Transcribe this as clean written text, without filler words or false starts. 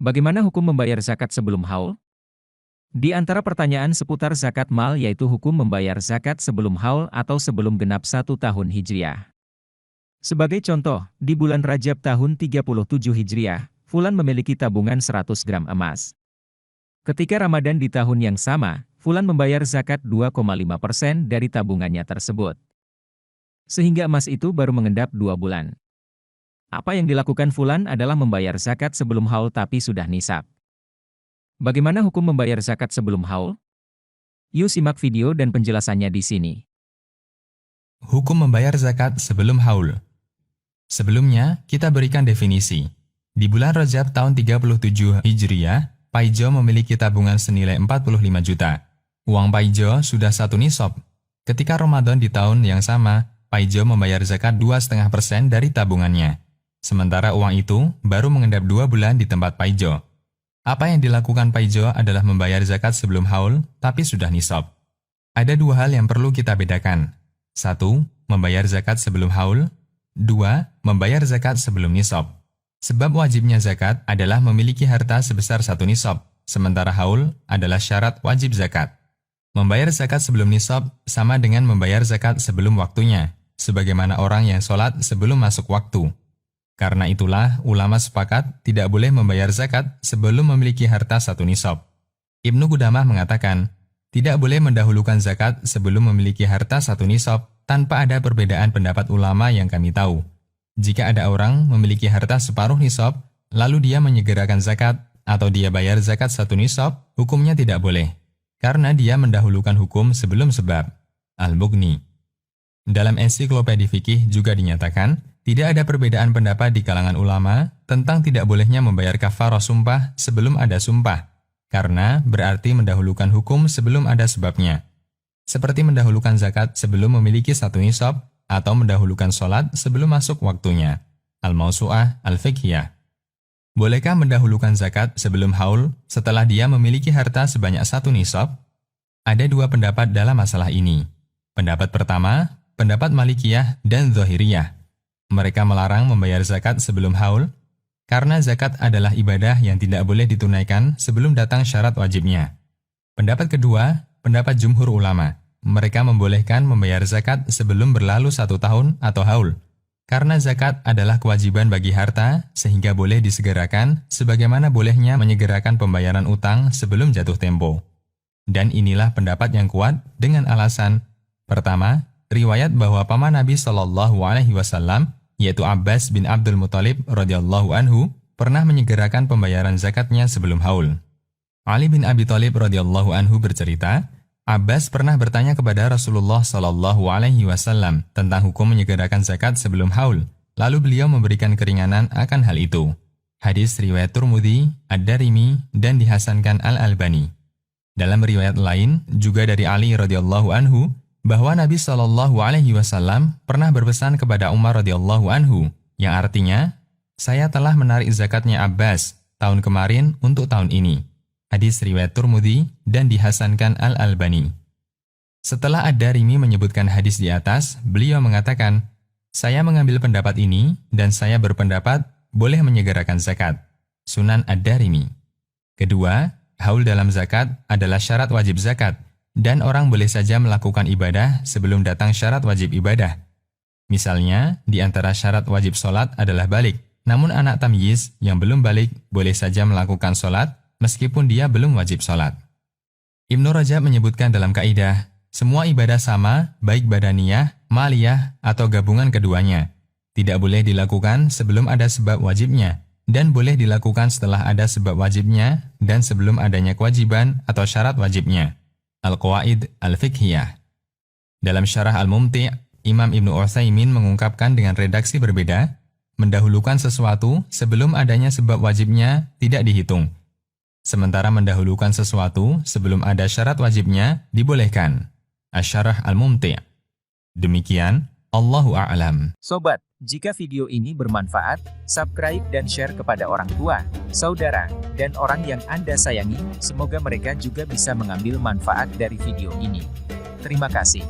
Bagaimana hukum membayar zakat sebelum haul? Di antara pertanyaan seputar zakat mal yaitu hukum membayar zakat sebelum haul atau sebelum genap 1 tahun Hijriah. Sebagai contoh, di bulan Rajab tahun 37 Hijriah, Fulan memiliki tabungan 100 gram emas. Ketika Ramadan di tahun yang sama, Fulan membayar zakat 2,5% dari tabungannya tersebut. Sehingga emas itu baru mengendap 2 bulan. Apa yang dilakukan Fulan adalah membayar zakat sebelum haul tapi sudah nisab. Bagaimana hukum membayar zakat sebelum haul? Yuk simak video dan penjelasannya di sini. Hukum membayar zakat sebelum haul. Sebelumnya, kita berikan definisi. Di bulan Rajab tahun 37 Hijriah, Paijo memiliki tabungan senilai 45 juta. Uang Paijo sudah 1 nisab. Ketika Ramadan di tahun yang sama, Paijo membayar zakat 2,5% dari tabungannya. Sementara uang itu baru mengendap 2 bulan di tempat Paijo. Apa yang dilakukan Paijo adalah membayar zakat sebelum haul, tapi sudah nisab. Ada 2 hal yang perlu kita bedakan. 1. Membayar zakat sebelum haul. 2. Membayar zakat sebelum nisab. Sebab wajibnya zakat adalah memiliki harta sebesar 1 nisab, sementara haul adalah syarat wajib zakat. Membayar zakat sebelum nisab sama dengan membayar zakat sebelum waktunya, sebagaimana orang yang sholat sebelum masuk waktu. Karena itulah ulama sepakat tidak boleh membayar zakat sebelum memiliki harta 1 nisab. Ibnu Qudamah mengatakan, tidak boleh mendahulukan zakat sebelum memiliki harta 1 nisab tanpa ada perbedaan pendapat ulama yang kami tahu. Jika ada orang memiliki harta separuh nisab, lalu dia menyegerakan zakat atau dia bayar zakat 1 nisab, hukumnya tidak boleh. Karena dia mendahulukan hukum sebelum sebab. Al-Mughni. Dalam ensiklopedi fikih juga dinyatakan, tidak ada perbedaan pendapat di kalangan ulama tentang tidak bolehnya membayar kafarah sumpah sebelum ada sumpah, karena berarti mendahulukan hukum sebelum ada sebabnya. Seperti mendahulukan zakat sebelum memiliki 1 nisab, atau mendahulukan sholat sebelum masuk waktunya. Al-Mawsu'ah Al-Fiqhiyah. Bolehkah mendahulukan zakat sebelum haul setelah dia memiliki harta sebanyak 1 nisab? Ada 2 pendapat dalam masalah ini. Pendapat pertama, pendapat Malikiyah dan Zahiriyah. Mereka melarang membayar zakat sebelum haul, karena zakat adalah ibadah yang tidak boleh ditunaikan sebelum datang syarat wajibnya. Pendapat kedua, pendapat jumhur ulama. Mereka membolehkan membayar zakat sebelum berlalu 1 tahun atau haul. Karena zakat adalah kewajiban bagi harta, sehingga boleh disegerakan sebagaimana bolehnya menyegerakan pembayaran utang sebelum jatuh tempo. Dan inilah pendapat yang kuat dengan alasan, pertama, riwayat bahwa paman Nabi SAW, yaitu Abbas bin Abdul Muthalib radhiyallahu anhu, pernah menyegerakan pembayaran zakatnya sebelum haul. Ali bin Abi Thalib radhiyallahu anhu bercerita, Abbas pernah bertanya kepada Rasulullah SAW tentang hukum menyegerakan zakat sebelum haul, lalu beliau memberikan keringanan akan hal itu. Hadis riwayat Tirmidzi, Ad-Darimi, dan dihasankan Al-Albani. Dalam riwayat lain, juga dari Ali radhiyallahu anhu, bahwa Nabi SAW pernah berpesan kepada Umar radhiyallahu anhu, yang artinya, saya telah menarik zakatnya Abbas tahun kemarin untuk tahun ini. Hadis riwayat Tirmidzi dan dihasankan Al-Albani. Setelah Ad-Darimi menyebutkan hadis di atas, beliau mengatakan, saya mengambil pendapat ini dan saya berpendapat boleh menyegerakan zakat. Sunan Ad-Darimi. Kedua, haul dalam zakat adalah syarat wajib zakat dan orang boleh saja melakukan ibadah sebelum datang syarat wajib ibadah. Misalnya, di antara syarat wajib sholat adalah balik, namun anak tamyiz yang belum balik boleh saja melakukan sholat meskipun dia belum wajib sholat. Ibnu Rajab menyebutkan dalam kaidah, semua ibadah sama, baik badaniyah, maliyah, atau gabungan keduanya. Tidak boleh dilakukan sebelum ada sebab wajibnya, dan boleh dilakukan setelah ada sebab wajibnya, dan sebelum adanya kewajiban atau syarat wajibnya. Al-Qawaid Al-Fiqhiyah. Dalam syarah Al-Mumti', Imam Ibnu Utsaimin mengungkapkan dengan redaksi berbeda, mendahulukan sesuatu sebelum adanya sebab wajibnya tidak dihitung. Sementara mendahulukan sesuatu sebelum ada syarat wajibnya dibolehkan. Asy-Syarah Al-Mumti'. Demikian, Allahu a'lam. Sobat, jika video ini bermanfaat, subscribe dan share kepada orang tua, saudara, dan orang yang Anda sayangi, semoga mereka juga bisa mengambil manfaat dari video ini. Terima kasih.